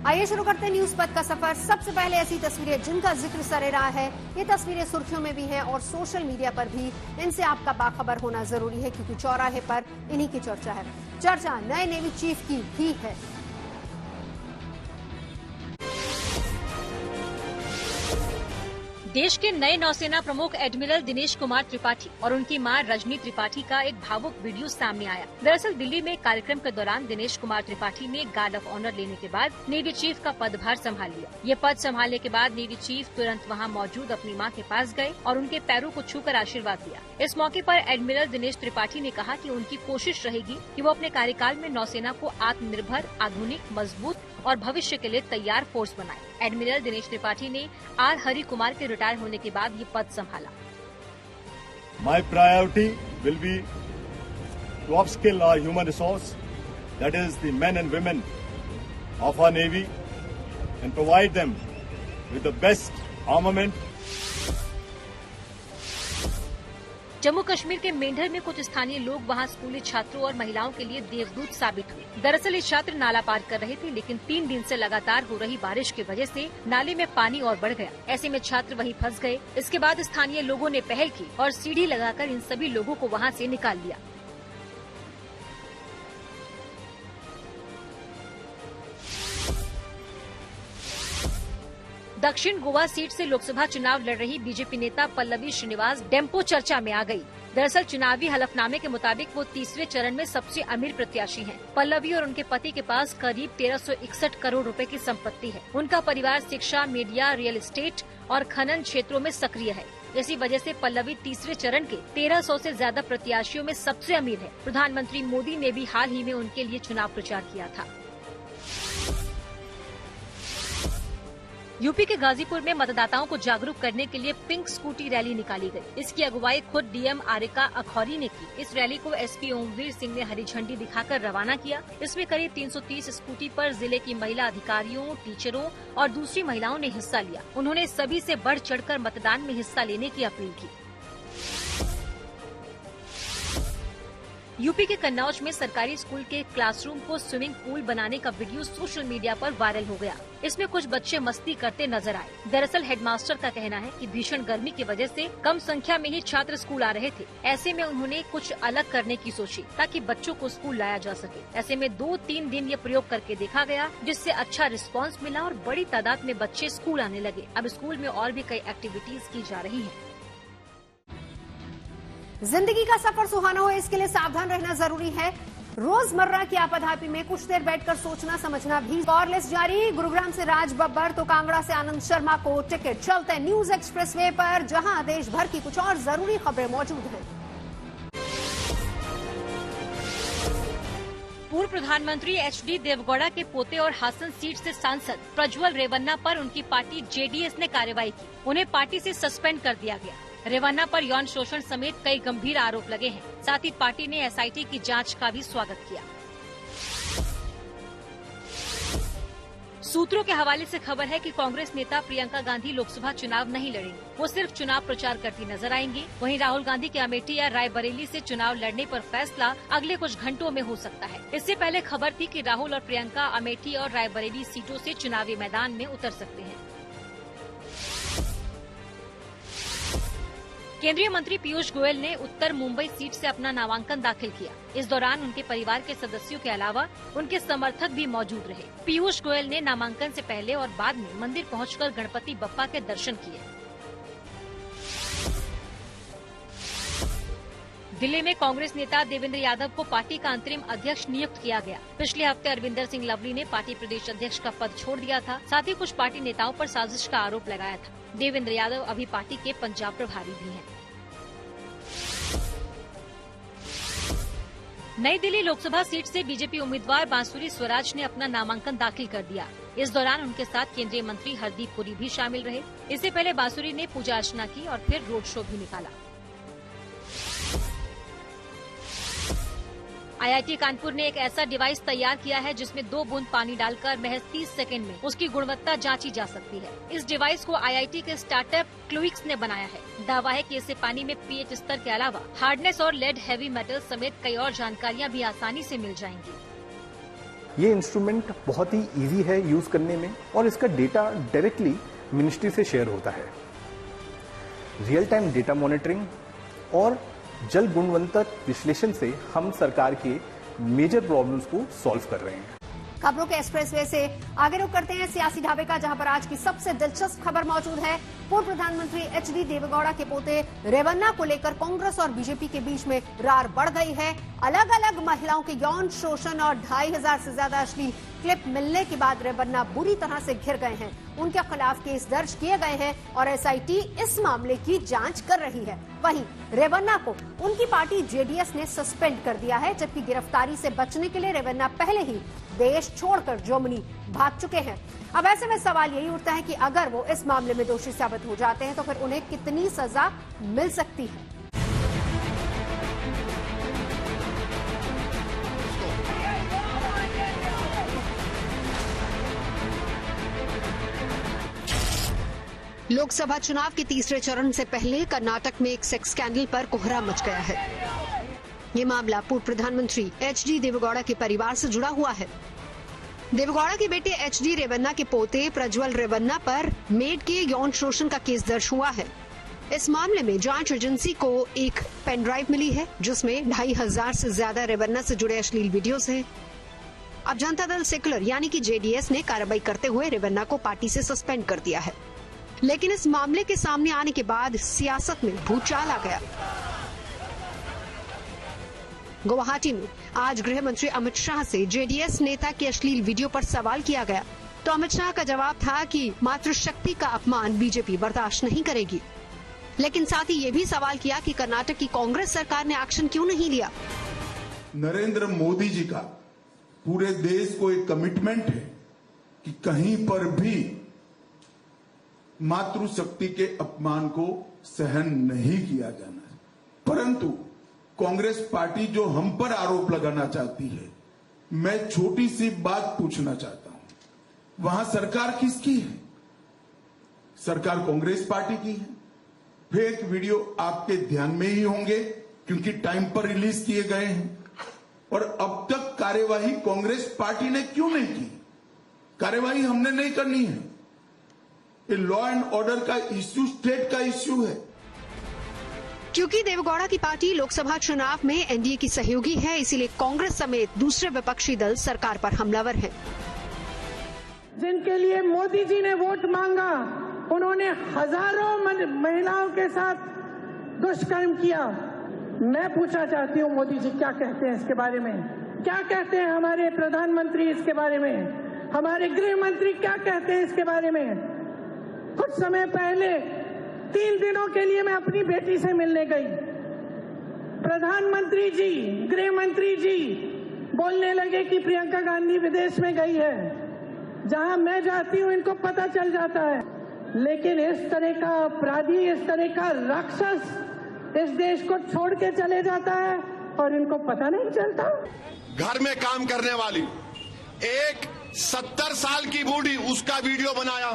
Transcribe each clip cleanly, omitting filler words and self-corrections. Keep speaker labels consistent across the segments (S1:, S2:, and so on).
S1: आइए शुरू करते हैं न्यूज पथ का सफर। सबसे पहले ऐसी तस्वीरें जिनका जिक्र सरेराह है। ये तस्वीरें सुर्खियों में भी हैं और सोशल मीडिया पर भी। इनसे आपका बाखबर होना जरूरी है क्योंकि चौराहे पर इन्हीं की चर्चा है। चर्चा नए नेवी चीफ की भी है।
S2: देश के नए नौसेना प्रमुख एडमिरल दिनेश कुमार त्रिपाठी और उनकी मां रजनी त्रिपाठी का एक भावुक वीडियो सामने आया। दरअसल दिल्ली में कार्यक्रम के दौरान दिनेश कुमार त्रिपाठी ने गार्ड ऑफ ऑनर लेने के बाद नेवी चीफ का पदभार संभाल लिया। ये पद संभालने के बाद नेवी चीफ तुरंत वहां मौजूद अपनी मां के पास गए और उनके पैरों को छूकर आशीर्वाद दिया। इस मौके पर एडमिरल दिनेश त्रिपाठी ने कहा कि उनकी कोशिश रहेगी कि वो अपने कार्यकाल में नौसेना को आत्मनिर्भर, आधुनिक, मजबूत और भविष्य के लिए तैयार फोर्स बनाए। एडमिरल दिनेश त्रिपाठी ने आर हरि कुमार के रिटायर होने के बाद ये पद संभाला।
S3: My priority will be to upskill our human resource, that is the men and women of our Navy, and provide them with the best armament.
S2: Jammu Kashmir के मेंढर में कुछ स्थानीय लोग वहां स्कूली छात्रों और महिलाओं के लिए देवदूत साबित हुए। दरअसल ये छात्र नाला पार कर रहे थे, लेकिन 3 दिन से लगातार हो रही बारिश की वजह से नाले में पानी और बढ़ गया। ऐसे में छात्र वहीं फंस गए। इसके बाद स्थानीय लोगों ने पहल की और सीढ़ी लगाकर इन सभी लोगों को वहां से निकाल लिया। दक्षिण गोवा सीट से लोकसभा चुनाव लड़ रही बीजेपी नेता पल्लवी श्रीनिवास डेम्पो चर्चा में आ गई। दरअसल चुनावी हलफनामे के मुताबिक वो तीसरे चरण में सबसे अमीर प्रत्याशी हैं। पल्लवी और उनके पति के पास करीब 1361 करोड़ रुपए की संपत्ति है। उनका परिवार शिक्षा, मीडिया, रियल एस्टेट और खनन क्षेत्रों में सक्रिय है। इसी वजह से पल्लवी तीसरे चरण के 1300 से ज्यादा प्रत्याशियों में सबसे अमीर है। प्रधानमंत्री मोदी ने भी हाल ही में उनके लिए चुनाव प्रचार किया था। यूपी के गाजीपुर में मतदाताओं को जागरूक करने के लिए पिंक स्कूटी रैली निकाली गई। इसकी अगुवाई खुद डीएम आरिका अखौरी ने की। इस रैली को एसपी ओमवीर सिंह ने हरी झंडी दिखाकर रवाना किया। इसमें करीब 330 स्कूटी पर जिले की महिला अधिकारियों, टीचरों और दूसरी महिलाओं ने हिस्सा लिया। उन्होंने सभी से बढ़ चढ़कर मतदान में हिस्सा लेने की अपील की। यूपी के कन्नौज में सरकारी स्कूल के क्लासरूम को स्विमिंग पूल बनाने का वीडियो सोशल मीडिया पर वायरल हो गया। इसमें कुछ बच्चे मस्ती करते नजर आए। दरअसल हेडमास्टर का कहना है कि भीषण गर्मी की वजह से कम संख्या में ही छात्र स्कूल आ रहे थे। ऐसे में उन्होंने कुछ अलग करने की सोची ताकि बच्चों को स्कूल लाया जा सके। ऐसे में 2-3 दिन ये प्रयोग करके देखा गया, जिससे अच्छा रिस्पांस मिला और बड़ी तादाद में बच्चे स्कूल आने लगे। अब स्कूल में और भी कई एक्टिविटीज की जा रही है।
S1: जिंदगी का सफर सुहाना हो, इसके लिए सावधान रहना जरूरी है। रोजमर्रा की आपाधापी में कुछ देर बैठकर सोचना समझना भी। और लिस्ट जारी। गुरुग्राम से राज बब्बर तो कांगड़ा से आनंद शर्मा को टिकट। चलते हैं न्यूज एक्सप्रेसवे पर, जहां देश भर की कुछ और जरूरी खबरें मौजूद हैं।
S2: पूर्व प्रधानमंत्री एचडी देवगौड़ा के पोते और हासन सीट से सांसद प्रज्वल रेवन्ना पर उनकी पार्टी जेडीएस ने कार्रवाई की। उन्हें पार्टी से सस्पेंड कर दिया गया। रेवन्ना पर यौन शोषण समेत कई गंभीर आरोप लगे हैं। साथ ही पार्टी ने एसआईटी की जांच का भी स्वागत किया। सूत्रों के हवाले से खबर है कि कांग्रेस नेता प्रियंका गांधी लोकसभा चुनाव नहीं लड़ेंगी। वो सिर्फ चुनाव प्रचार करती नजर आएंगी। वहीं राहुल गांधी के अमेठी या रायबरेली से चुनाव लड़ने पर फैसला अगले कुछ घंटों में हो सकता है। इससे पहले खबर थी कि राहुल और प्रियंका अमेठी और रायबरेली सीटों से चुनावी मैदान में उतर सकते हैं। केंद्रीय मंत्री पीयूष गोयल ने उत्तर मुंबई सीट से अपना नामांकन दाखिल किया। इस दौरान उनके परिवार के सदस्यों के अलावा उनके समर्थक भी मौजूद रहे। पीयूष गोयल ने नामांकन से पहले और बाद में मंदिर पहुंचकर गणपति बप्पा के दर्शन किए। दिल्ली में कांग्रेस नेता देवेंद्र यादव को पार्टी का अंतरिम अध्यक्ष नियुक्त किया गया। पिछले हफ्ते अरविंदर सिंह लवली ने पार्टी प्रदेश अध्यक्ष का पद छोड़ दिया था। साथ ही कुछ पार्टी नेताओं पर साजिश का आरोप लगाया था। देवेंद्र यादव अभी पार्टी के पंजाब प्रभारी भी हैं। नई दिल्ली लोकसभा सीट से बीजेपी उम्मीदवार बांसुरी स्वराज ने अपना नामांकन दाखिल कर दिया। इस दौरान उनके साथ केंद्रीय मंत्री हरदीप पुरी भी शामिल रहे। इससे पहले बांसुरी ने पूजा अर्चना की और फिर रोड शो भी निकाला। आईआईटी कानपुर ने एक ऐसा डिवाइस तैयार किया है जिसमें 2 बूंद पानी डालकर महज 30 सेकंड में उसकी गुणवत्ता जांची जा सकती है। इस डिवाइस को आईआईटी के स्टार्टअप क्लुइक्स ने बनाया है। दावा है कि इससे पानी में पीएच स्तर के अलावा हार्डनेस और लेड हैवी मेटल समेत कई और जानकारियां भी आसानी से मिल जाएंगी।
S4: ये इंस्ट्रूमेंट बहुत ही इजी है यूज करने में और इसका डेटा डायरेक्टली मिनिस्ट्री से शेयर होता है। रियल टाइम डेटा मॉनिटरिंग और जल गुणवत्ता विश्लेषण से हम सरकार के मेजर प्रॉब्लम्स को सॉल्व कर रहे हैं।
S1: खबरों के एक्सप्रेसवे से आगे रुख करते हैं सियासी ढाबे का, जहां पर आज की सबसे दिलचस्प खबर मौजूद है। पूर्व प्रधानमंत्री एचडी देवेगौड़ा के पोते रेवन्ना को लेकर कांग्रेस और बीजेपी के बीच में रार बढ़ गई है। अलग अलग महिलाओं के यौन शोषण और 2500 से ज्यादा अश्लील क्लिप मिलने के बाद रेवन्ना बुरी तरह से घिर गए हैं। उनके खिलाफ केस दर्ज किए गए हैं और एसआईटी इस मामले की जांच कर रही है। वहीं रेवन्ना को उनकी पार्टी जेडीएस ने सस्पेंड कर दिया है, जबकि गिरफ्तारी से बचने के लिए रेवन्ना पहले ही देश छोड़कर जर्मनी भाग चुके हैं। अब ऐसे में सवाल यही उठता है कि अगर वो इस मामले में दोषी साबित हो जाते हैं तो फिर उन्हें कितनी सजा मिल सकती है। लोकसभा चुनाव के तीसरे चरण से पहले कर्नाटक में एक सेक्स स्कैंडल पर कोहरा मच गया है। ये मामला पूर्व प्रधानमंत्री एचडी देवेगौड़ा के परिवार से जुड़ा हुआ है। देवेगौड़ा के बेटे एचडी रेवन्ना के पोते प्रज्वल रेवन्ना पर मेड के यौन शोषण का केस दर्ज हुआ है। इस मामले में जांच एजेंसी को एक पेन ड्राइव मिली है, जिसमें 2500 से ज्यादा रेवन्ना से जुड़े अश्लील वीडियोस हैं। अब जनता दल सेक्युलर यानी कि जेडीएस ने कार्रवाई करते हुए रेवन्ना को पार्टी से सस्पेंड कर दिया है। लेकिन इस मामले के सामने आने के बाद सियासत में भूचाल आ गया। गुवाहाटी में आज गृह मंत्री अमित शाह से जेडीएस नेता के अश्लील वीडियो पर सवाल किया गया, तो अमित शाह का जवाब था कि मातृशक्ति का अपमान बीजेपी बर्दाश्त नहीं करेगी। लेकिन साथ ही ये भी सवाल किया कि कर्नाटक की कांग्रेस सरकार ने एक्शन क्यों नहीं लिया।
S5: नरेंद्र मोदी जी का पूरे देश को एक कमिटमेंट है कि कहीं पर भी मातृशक्ति के अपमान को सहन नहीं किया जाना है। परंतु कांग्रेस पार्टी जो हम पर आरोप लगाना चाहती है, मैं छोटी सी बात पूछना चाहता हूं, वहां सरकार किसकी है? सरकार कांग्रेस पार्टी की है। फेक वीडियो आपके ध्यान में ही होंगे क्योंकि टाइम पर रिलीज किए गए हैं। और अब तक कार्यवाही कांग्रेस पार्टी ने क्यों नहीं की? कार्यवाही हमने नहीं करनी है। ये लॉ एंड ऑर्डर का इश्यू स्टेट का इश्यू है।
S1: क्योंकि देवेगौड़ा की पार्टी लोकसभा चुनाव में एनडीए की सहयोगी है, इसीलिए कांग्रेस समेत दूसरे विपक्षी दल सरकार पर हमलावर हैं।
S6: जिनके लिए मोदी जी ने वोट मांगा, उन्होंने हजारों महिलाओं के साथ दुष्कर्म किया। मैं पूछना चाहती हूँ, मोदी जी क्या कहते हैं इसके बारे में? क्या कहते हैं हमारे प्रधानमंत्री इसके बारे में? हमारे गृह मंत्री क्या कहते हैं इसके बारे में? कुछ समय पहले 3 दिनों के लिए मैं अपनी बेटी से मिलने गई। प्रधानमंत्री जी, गृह मंत्री जी बोलने लगे कि प्रियंका गांधी विदेश में गई है। जहां मैं जाती हूं इनको पता चल जाता है। लेकिन इस तरह का अपराधी, इस तरह का राक्षस इस देश को छोड़ के चले जाता है और इनको पता नहीं चलता।
S7: घर में काम करने वाली एक 70 साल की बूढ़ी, उसका वीडियो बनाया।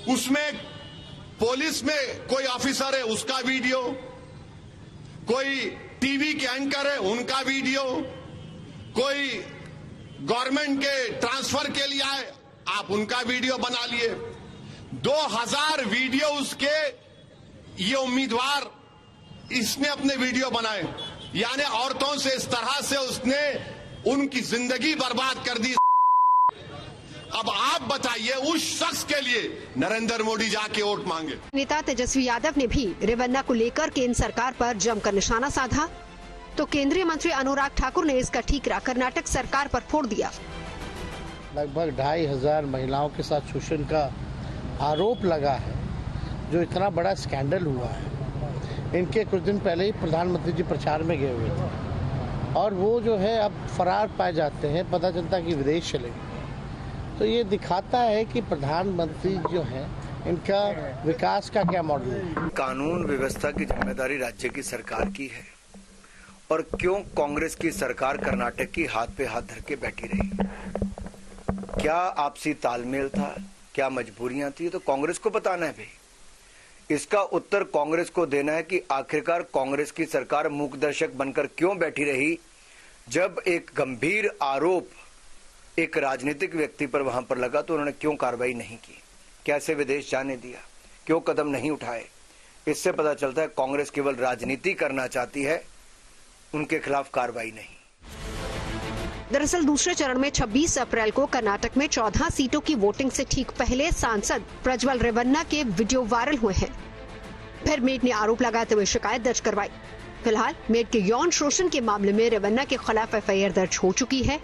S7: उसमें पुलिस में कोई ऑफिसर है, उसका वीडियो, कोई टीवी के एंकर है, उनका वीडियो, कोई गवर्नमेंट के ट्रांसफर के लिए आए, आप उनका वीडियो बना लिए। 2000 वीडियो उसके ये उम्मीदवार इसने अपने वीडियो बनाए। यानी औरतों से इस तरह से उसने उनकी जिंदगी बर्बाद कर दी। अब आप बताइए, उस शख्स के लिए नरेंद्र मोदी जाके वोट मांगे?
S1: नेता तेजस्वी यादव ने भी रेवन्ना को लेकर केंद्र सरकार पर जमकर निशाना साधा, तो केंद्रीय मंत्री अनुराग ठाकुर ने इसका ठीकरा कर्नाटक सरकार पर फोड़ दिया।
S8: लगभग 2500 महिलाओं के साथ शोषण का आरोप लगा है, जो इतना बड़ा स्कैंडल हुआ है। इनके कुछ दिन पहले ही प्रधानमंत्री जी प्रचार में गए हुए थे और वो जो है अब फरार पाए जाते हैं, पता चलता कि विदेश चले गए। तो ये दिखाता है कि प्रधानमंत्री जो है, इनका विकास का क्या मॉडल है।
S9: कानून व्यवस्था की जिम्मेदारी राज्य की सरकार की है, और क्यों कांग्रेस की सरकार कर्नाटक की हाथ पे हाथ धर के बैठी रही? क्या आपसी तालमेल था? क्या मजबूरियां थी? तो कांग्रेस को बताना है भाई। इसका उत्तर कांग्रेस को देना है कि आखिरकार कांग्रेस की सरकार मूक दर्शक बनकर क्यों बैठी रही, जब एक गंभीर आरोप एक राजनीतिक व्यक्ति पर वहां पर लगा तो उन्होंने क्यों कार्रवाई नहीं की, कैसे विदेश जाने दिया, क्यों कदम नहीं उठाए? इससे पता चलता है कांग्रेस केवल राजनीति करना चाहती है, उनके खिलाफ कार्रवाई नहीं।
S1: दरअसल दूसरे चरण में 26 अप्रैल को कर्नाटक में 14 सीटों की वोटिंग से ठीक पहले सांसद प्रज्वल रेवन्ना के वीडियो वायरल हुए हैं। फिर मेट ने आरोप लगाते हुए शिकायत दर्ज करवाई। फिलहाल मेट के यौन शोषण के मामले में रेवन्ना के खिलाफ एफआईआर दर्ज हो चुकी है।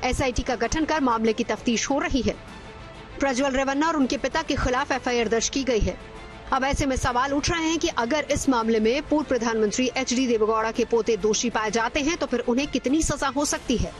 S1: एसआईटी का गठन कर मामले की तफ्तीश हो रही है। प्रज्वल रेवन्ना और उनके पिता के खिलाफ एफआईआर दर्ज की गई है। अब ऐसे में सवाल उठ रहे हैं कि अगर इस मामले में पूर्व प्रधानमंत्री एचडी देवेगौड़ा के पोते दोषी पाए जाते हैं तो फिर उन्हें कितनी सजा हो सकती है।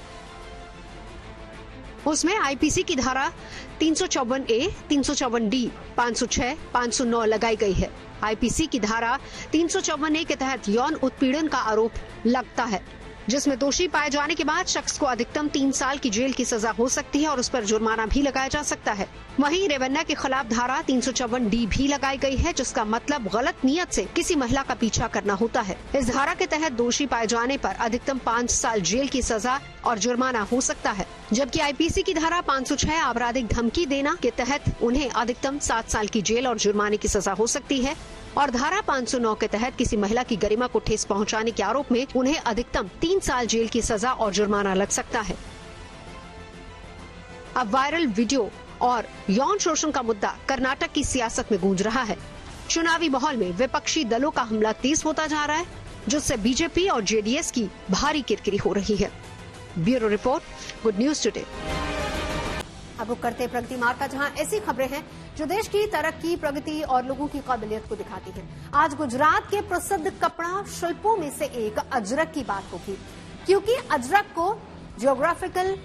S1: उसमें आईपीसी की धारा 354A, 354D, 506, 509 लगाई गई है। आईपीसी की धारा 354A के तहत यौन उत्पीड़न का आरोप लगता है, जिसमें दोषी पाए जाने के बाद शख्स को अधिकतम 3 साल की जेल की सजा हो सकती है और उस पर जुर्माना भी लगाया जा सकता है। वहीं रेवन्ना के खिलाफ धारा 354D भी लगाई गई है, जिसका मतलब गलत नियत से किसी महिला का पीछा करना होता है। इस धारा के तहत दोषी पाए जाने पर अधिकतम 5 साल जेल की सजा और जुर्माना हो सकता है, जबकि आईपीसी की धारा 506 आपराधिक धमकी देना के तहत उन्हें अधिकतम 7 साल की जेल और जुर्माने की सजा हो सकती है और धारा 509 के तहत किसी महिला की गरिमा को ठेस पहुंचाने के आरोप में उन्हें अधिकतम 3 साल जेल की सजा और जुर्माना लग सकता है। अब वायरल वीडियो और यौन शोषण का मुद्दा कर्नाटक की सियासत में गूंज रहा है। चुनावी माहौल में विपक्षी दलों का हमला तेज होता जा रहा है, जिससे बीजेपी और जेडीएस की भारी किरकिरी हो रही है। Bureau report, good news today. अब वो करते प्रगति मार्ग का, जहां ऐसी खबरें हैं जो देश की तरक्की, प्रगति और लोगों की काबिलियत को दिखाती हैं। आज गुजरात के प्रसिद्ध कपड़ा शिल्पों में से एक अजरक की बात होगी, क्योंकि अजरक को जियोग्राफिकल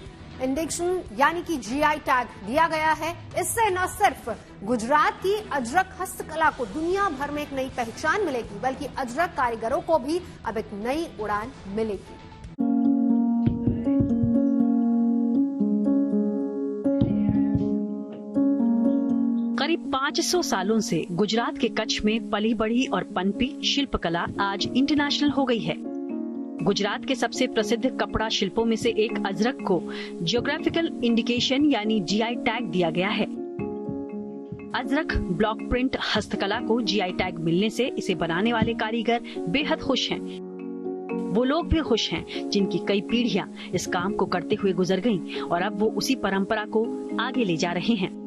S1: इंडिकेशन यानी कि जीआई टैग दिया गया है। इससे न सिर्फ गुजरात की अजरक हस्तकला को दुनिया भर में एक नई पहचान मिलेगी, बल्कि अजरक कारीगरों को भी अब एक नई उड़ान मिलेगी।
S10: करीब 500 सालों से गुजरात के कच्छ में पली बढ़ी और पनपी शिल्पकला आज इंटरनेशनल हो गई है। गुजरात के सबसे प्रसिद्ध कपड़ा शिल्पों में से एक अजरक को जियोग्राफिकल इंडिकेशन यानी जीआई टैग दिया गया है। अजरक ब्लॉक प्रिंट हस्तकला को जीआई टैग मिलने से इसे बनाने वाले कारीगर बेहद खुश हैं। वो लोग भी खुश हैं जिनकी कई पीढ़ियां इस काम को करते हुए गुजर गईं और अब वो उसी परंपरा को आगे ले जा रहे हैं।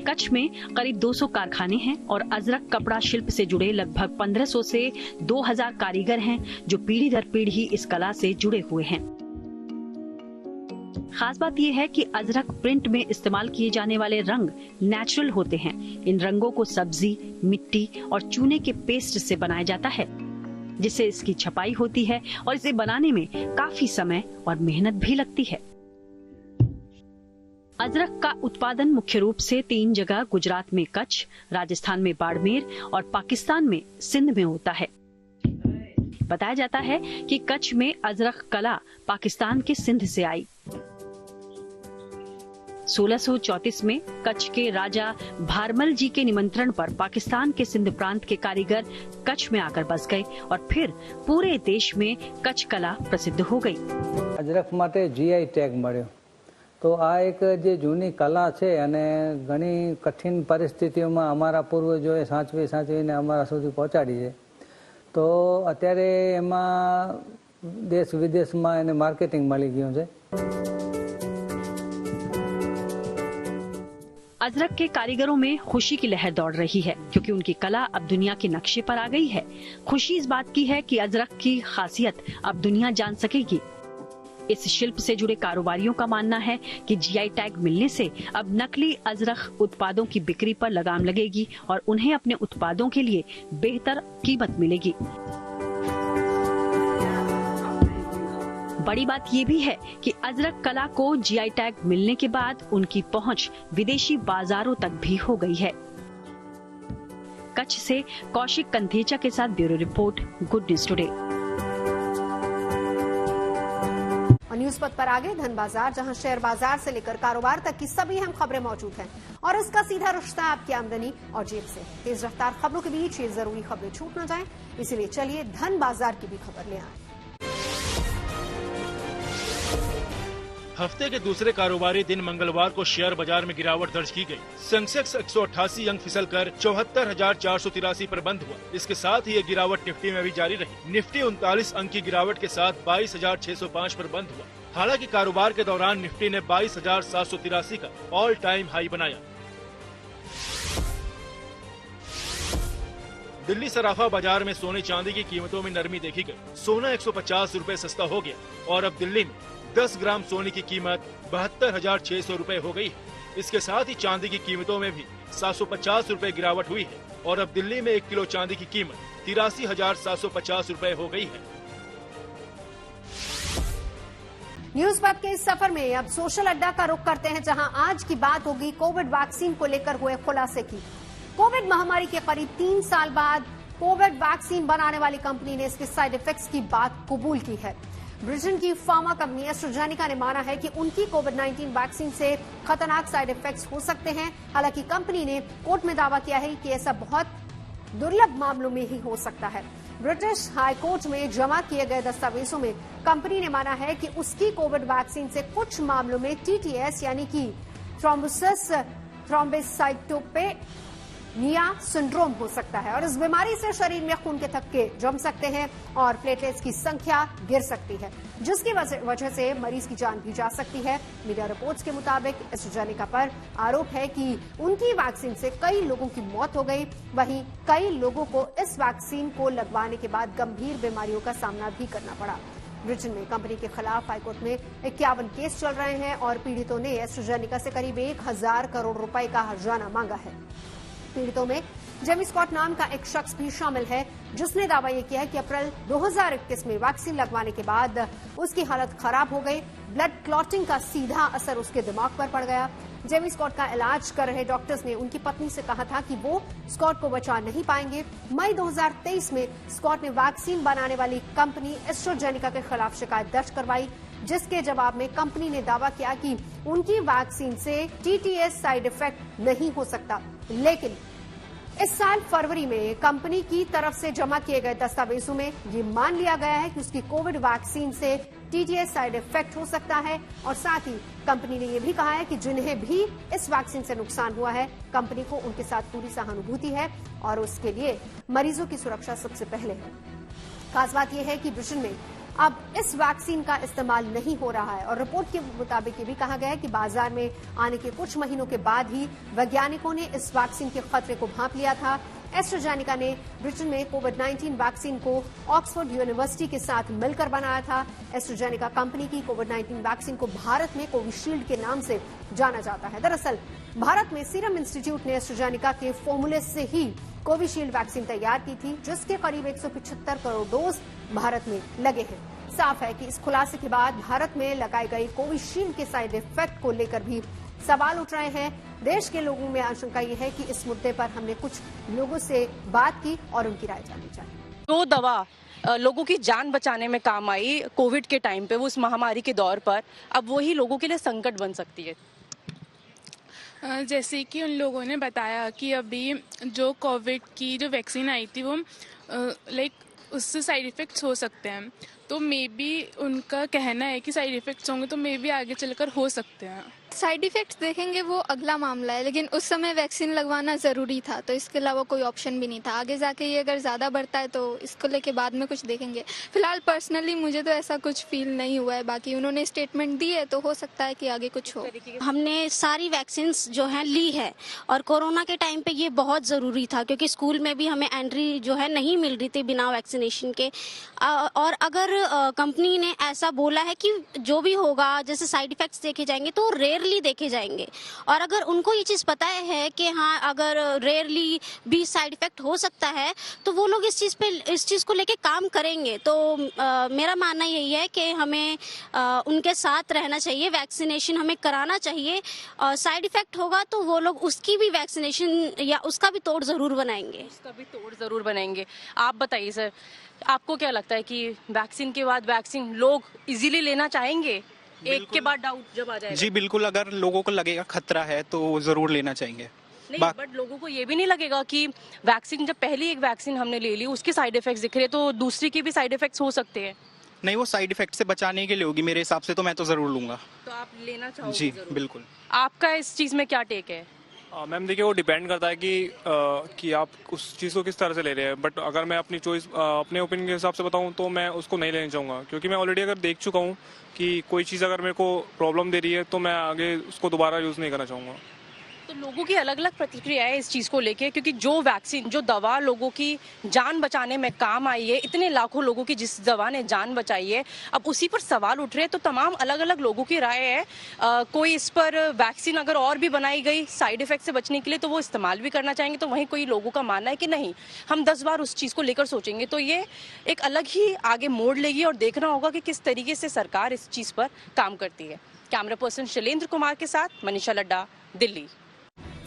S10: कच्छ में करीब 200 कारखाने हैं और अजरक कपड़ा शिल्प से जुड़े लगभग 1500 से 2000 कारीगर हैं जो पीढ़ी दर पीढ़ी इस कला से जुड़े हुए हैं। खास बात यह है कि अजरक प्रिंट में इस्तेमाल किए जाने वाले रंग नेचुरल होते हैं। इन रंगों को सब्जी, मिट्टी और चूने के पेस्ट से बनाया जाता है, जिससे इसकी छपाई होती है और इसे बनाने में काफी समय और मेहनत भी लगती है। अजरक का उत्पादन मुख्य रूप से 3 जगह गुजरात में कच्छ, राजस्थान में बाड़मेर और पाकिस्तान में सिंध में होता है। बताया जाता है कि कच्छ में अजरक कला पाकिस्तान के सिंध से आई। 1634 में कच्छ के राजा भारमल जी के निमंत्रण पर पाकिस्तान के सिंध प्रांत के कारीगर कच्छ में आकर बस गए और फिर पूरे देश में कच्छ कला प्रसिद्ध हो गई।
S11: अजरक माटे जीआई टैग मळ्यो तो आ एक जे जूनी कला छे अने घणी कठिन परिस्थितिओमां अमारा पूर्वजोए साचवीने अमारा सुधी पहोंचाडी छे। तो अत्यारे एमां देश विदेशमां एने मार्केटिंग मळी गयुं छे।
S10: अजरक के कारीगरों में खुशी की लहर दौड़ रही है, क्योंकि उनकी कला अब दुनिया के नक्शे पर आ गई है। खुशी इस बात की है कि अजरक की खासियत अब दुनिया जान सकेगी। इस शिल्प से जुड़े कारोबारियों का मानना है कि जीआई टैग मिलने से अब नकली अजरक उत्पादों की बिक्री पर लगाम लगेगी और उन्हें अपने उत्पादों के लिए बेहतर कीमत मिलेगी। बड़ी बात ये भी है कि अजरक कला को जीआई टैग मिलने के बाद उनकी पहुंच विदेशी बाजारों तक भी हो गई है। कच्छ से कौशिक कंधेचा के साथ bureau report, good news today.
S1: और न्यूज पथ पर आगे धन बाजार, जहां शेयर बाजार से लेकर कारोबार तक की सभी अहम खबरें मौजूद हैं और इसका सीधा रिश्ता आपकी आमदनी और जेब से। तेज रफ्तार खबरों के बीच ये जरूरी खबरें छूट न जाएं, इसीलिए चलिए धन बाजार की भी खबर ले आए।
S12: हफ्ते के दूसरे कारोबारी दिन मंगलवार को शेयर बाजार में गिरावट दर्ज की गई। सेंसेक्स 188 अंक फिसलकर 74,483 पर बंद हुआ। इसके साथ ही ये गिरावट निफ्टी में भी जारी रही। निफ्टी 39 अंक की गिरावट के साथ 22,605 पर बंद हुआ। हालांकि कारोबार के दौरान निफ्टी ने 22,783 का ऑल टाइम हाई बनाया। दिल्ली सराफा बाजार में सोने चांदी की कीमतों में नरमी देखी गई। सोना 150 रुपए सस्ता हो गया और अब दिल्ली में 10 ग्राम सोने की कीमत 72,600 रुपए हो गई है। इसके साथ ही चांदी की कीमतों में भी 750 रुपए गिरावट हुई है और अब दिल्ली में 1 किलो चांदी की कीमत 83,750 रुपए हो गई है।
S1: न्यूज वेब के इस सफर में अब सोशल अड्डा का रुख करते हैं, जहां आज की बात होगी कोविड वैक्सीन को लेकर हुए खुलासे की। कोविड महामारी के करीब 3 साल बाद कोविड वैक्सीन बनाने वाली कंपनी ने इसके साइड इफेक्ट्स की बात कबूल की है। ब्रिटेन की फार्मा कंपनी एस्ट्राजेनेका ने माना है कि उनकी कोविड-19 वैक्सीन से खतरनाक साइड इफेक्ट्स हो सकते हैं। हालांकि कंपनी ने कोर्ट में दावा किया है कि ऐसा बहुत दुर्लभ मामलों में ही हो सकता है। ब्रिटिश हाई कोर्ट में जमा किए गए दस्तावेजों में कंपनी ने माना है कि उसकी कोविड वैक्सीन से कुछ मामलों में टीटीएस यानी कि थ्रोम्बोसिस थ्रोम्बोसाइटोपेनिया सिंड्रोम हो सकता है और इस बीमारी से शरीर में खून के थक्के जम सकते हैं और प्लेटलेट्स की संख्या गिर सकती है, जिसकी वजह से मरीज की जान भी जा सकती है। मीडिया रिपोर्ट्स के मुताबिक एस्ट्राजेनेका पर आरोप है कि उनकी वैक्सीन से कई लोगों की मौत हो गई। वहीं कई लोगों को इस वैक्सीन को लगवाने के बाद गंभीर बीमारियों का सामना भी करना पड़ा। ब्रिटेन में कंपनी के खिलाफ हाईकोर्ट में 51 केस चल रहे हैं और पीड़ितों ने एस्ट्राजेनेका से करीब 1,000 करोड़ रुपए का हर्जाना मांगा है। पीड़ितों में जेमी स्कॉट नाम का एक शख्स भी शामिल है, जिसने दावा यह किया है कि अप्रैल 2021 में वैक्सीन लगवाने के बाद उसकी हालत खराब हो गई। ब्लड क्लॉटिंग का सीधा असर उसके दिमाग पर पड़ गया। जेमी स्कॉट का इलाज कर रहे डॉक्टर्स ने उनकी पत्नी से कहा था कि वो स्कॉट को बचा नहीं पाएंगे। मई 2023 में स्कॉट ने वैक्सीन बनाने वाली कंपनी एस्ट्राजेनेका के खिलाफ शिकायत दर्ज करवाई, जिसके जवाब में कंपनी ने दावा किया कि उनकी वैक्सीन से टीटीएस साइड इफेक्ट नहीं हो सकता। लेकिन इस साल फरवरी में कंपनी की तरफ से जमा किए गए दस्तावेजों में ये मान लिया गया है कि उसकी कोविड वैक्सीन से टीटीएस साइड इफेक्ट हो सकता है और साथ ही कंपनी ने यह भी कहा है कि जिन्हें भी इस वैक्सीन से नुकसान हुआ है, कंपनी को उनके साथ पूरी सहानुभूति है और उसके लिए मरीजों की सुरक्षा सबसे पहले है। खास बात यह है कि ब्रिटेन में अब इस वैक्सीन का इस्तेमाल नहीं हो रहा है और रिपोर्ट के मुताबिक ये भी कहा गया है कि बाजार में आने के कुछ महीनों के बाद ही वैज्ञानिकों ने इस वैक्सीन के खतरे को भांप लिया था। एस्ट्राजेनेका ने ब्रिटेन में कोविड-19 वैक्सीन को ऑक्सफोर्ड यूनिवर्सिटी के साथ मिलकर बनाया था। एस्ट्राजेनेका कंपनी की कोविड-19 वैक्सीन को भारत में कोविशील्ड के नाम से जाना जाता है। दरअसल भारत में सीरम इंस्टीट्यूट ने एस्ट्राजेनेका के फॉर्मूले से ही कोविशील्ड वैक्सीन तैयार की थी, जिसके करीब 175 करोड़ डोज भारत में लगे हैं। साफ है कि इस खुलासे के बाद भारत में लगाई गई कोविशील्ड के साइड इफेक्ट को लेकर भी सवाल उठ रहे हैं। देश के लोगों में आशंका ये है कि इस मुद्दे पर हमने कुछ लोगों से बात की और उनकी राय जाननी चाहिए।
S13: जो दवा लोगों की जान बचाने में काम आई कोविड के टाइम पे, वो उस महामारी के दौर पर, अब वही लोगों के लिए संकट बन सकती है।
S14: जैसे कि उन लोगों ने बताया कि अभी जो कोविड की जो वैक्सीन आई थी वो उससे साइड इफ़ेक्ट्स हो सकते हैं, तो मे बी उनका कहना है कि साइड इफ़ेक्ट्स होंगे तो मे बी आगे चलकर हो सकते हैं।
S15: साइड इफ़ेक्ट्स देखेंगे वो अगला मामला है, लेकिन उस समय वैक्सीन लगवाना ज़रूरी था, तो इसके अलावा कोई ऑप्शन भी नहीं था। आगे जाके ये अगर ज़्यादा बढ़ता है तो इसको लेके बाद में कुछ देखेंगे। फिलहाल पर्सनली मुझे तो ऐसा कुछ फील नहीं हुआ है, बाकी उन्होंने स्टेटमेंट दी है तो हो सकता है कि आगे कुछ हो।
S16: हमने सारी वैक्सीन जो है ली है और कोरोना के टाइम पे ये बहुत ज़रूरी था, क्योंकि स्कूल में भी हमें एंट्री जो है नहीं मिल रही थी बिना वैक्सीनेशन के। और अगर कंपनी ने ऐसा बोला है कि जो भी होगा जैसे साइड इफ़ेक्ट्स देखे जाएंगे तो रेयरली देखे जाएंगे, और अगर उनको ये चीज़ पता है कि हाँ अगर रेयरली भी साइड इफेक्ट हो सकता है तो वो लोग इस चीज़ को लेके काम करेंगे। तो मेरा मानना यही है कि हमें उनके साथ रहना चाहिए, वैक्सीनेशन हमें कराना चाहिए। साइड इफेक्ट होगा तो वो लोग उसकी भी वैक्सीनेशन या उसका भी तोड़ ज़रूर बनाएंगे।
S13: आप बताइए सर, आपको क्या लगता है कि वैक्सीन के बाद वैक्सीन लोग इजीली लेना चाहेंगे? एक के बाद डाउट जब आ जाएगा।
S17: जी बिल्कुल, अगर लोगों को लगेगा खतरा है तो जरूर लेना चाहेंगे।
S13: नहीं, बट लोगों को ये भी नहीं लगेगा कि वैक्सीन, जब पहली एक वैक्सीन हमने ले ली उसके साइड इफेक्ट्स दिख रहे हैं तो दूसरी के भी साइड इफेक्ट्स हो सकते हैं।
S17: नहीं, वो साइड इफेक्ट से बचाने के लिए होगी मेरे हिसाब से, तो मैं तो जरूर लूंगा।
S13: तो आप लेना चाहोगे?
S17: जी
S13: जरूर।
S17: बिल्कुल।
S13: आपका इस चीज में क्या टेक है?
S18: मैम देखिए, वो डिपेंड करता है कि आप उस चीज़ को किस तरह से ले रहे हैं। बट अगर मैं अपनी चॉइस अपने ओपिनियन के हिसाब से बताऊं तो मैं उसको नहीं लेना चाहूँगा, क्योंकि मैं ऑलरेडी अगर देख चुका हूं कि कोई चीज़ अगर मेरे को प्रॉब्लम दे रही है तो मैं आगे उसको दोबारा यूज़ नहीं करना चाहूँगा।
S13: तो लोगों की अलग अलग प्रतिक्रिया है इस चीज को लेके, क्योंकि जो वैक्सीन, जो दवा लोगों की जान बचाने में काम आई है, इतने लाखों लोगों की जिस दवा ने जान बचाई है, अब उसी पर सवाल उठ रहे हैं। तो तमाम अलग अलग लोगों की राय है। कोई इस पर वैक्सीन अगर और भी बनाई गई साइड इफेक्ट से बचने के लिए तो वो इस्तेमाल भी करना चाहेंगे, तो वहीं कोई लोगों का मानना है कि नहीं, हम 10 बार उस चीज को लेकर सोचेंगे। तो ये एक अलग ही आगे मोड़ लेगी और देखना होगा कि किस तरीके से सरकार इस चीज पर काम करती है। कैमरा पर्सन शैलेंद्र कुमार के साथ मनीषा लड्डा, दिल्ली।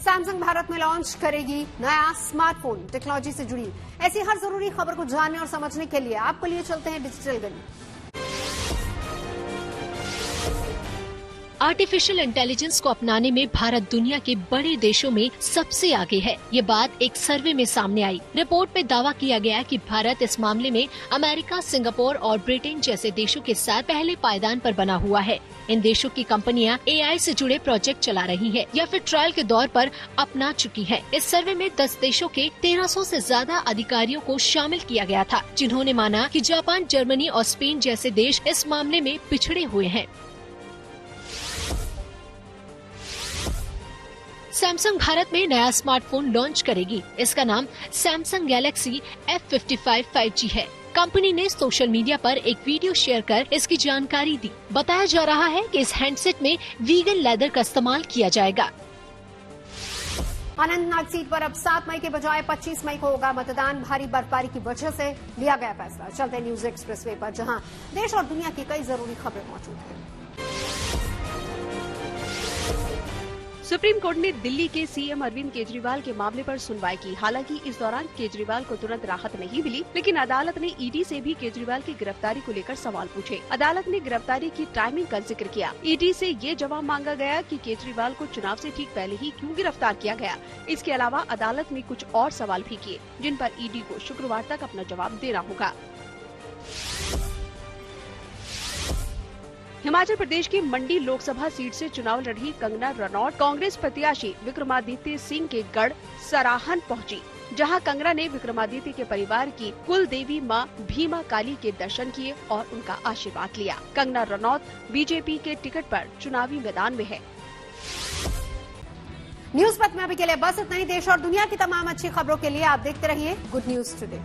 S1: सैमसंग भारत में लॉन्च करेगी नया स्मार्टफोन। टेक्नोलॉजी से जुड़ी ऐसी हर जरूरी खबर को जानने और समझने के लिए आपको लिए चलते हैं डिजिटल गली।
S19: आर्टिफिशियल इंटेलिजेंस को अपनाने में भारत दुनिया के बड़े देशों में सबसे आगे है। ये बात एक सर्वे में सामने आई। रिपोर्ट में दावा किया गया कि भारत इस मामले में अमेरिका, सिंगापुर और ब्रिटेन जैसे देशों के साथ पहले पायदान पर बना हुआ है। इन देशों की कंपनियां एआई से जुड़े प्रोजेक्ट चला रही हैं या फिर ट्रायल के दौर पर अपना चुकी हैं। इस सर्वे में 10 देशों के 1300 से ज्यादा अधिकारियों को शामिल किया गया था, जिन्होंने माना कि जापान, जर्मनी और स्पेन जैसे देश इस मामले में पिछड़े हुए हैं। सैमसंग भारत में नया स्मार्टफोन लॉन्च करेगी। इसका नाम सैमसंग गैलेक्सी F55 5G है। कंपनी ने सोशल मीडिया पर एक वीडियो शेयर कर इसकी जानकारी दी। बताया जा रहा है कि इस हैंडसेट में वीगन लेदर का इस्तेमाल किया जाएगा।
S1: अनंतनाग सीट पर अब 7 मई के बजाय 25 मई को होगा मतदान। भारी बर्फबारी की वजह से लिया गया फैसला। चलते न्यूज एक्सप्रेस वे पर, जहां देश और दुनिया की कई जरूरी खबरें मौजूद हैं।
S10: सुप्रीम कोर्ट ने दिल्ली के सीएम अरविंद केजरीवाल के मामले पर सुनवाई की। हालांकि इस दौरान केजरीवाल को तुरंत राहत नहीं मिली, लेकिन अदालत ने ईडी से भी केजरीवाल की गिरफ्तारी को लेकर सवाल पूछे। अदालत ने गिरफ्तारी की टाइमिंग का जिक्र किया। ईडी से ये जवाब मांगा गया कि केजरीवाल को चुनाव से ठीक पहले ही क्यों गिरफ्तार किया गया। इसके अलावा अदालत ने कुछ और सवाल भी किए, जिन पर ईडी को शुक्रवार तक अपना जवाब देना होगा। हिमाचल प्रदेश की मंडी लोकसभा सीट से चुनाव लड़ी कंगना रनौत कांग्रेस प्रत्याशी विक्रमादित्य सिंह के गढ़ सराहन पहुंची, जहां कंगना ने विक्रमादित्य के परिवार की कुल देवी मां भीमा काली के दर्शन किए और उनका आशीर्वाद लिया। कंगना रनौत बीजेपी के टिकट पर चुनावी मैदान में है।
S1: न्यूज पथ में अभी के लिए बस इतना ही। देश और दुनिया की तमाम अच्छी खबरों के लिए आप देखते रहिए गुड न्यूज टुडे।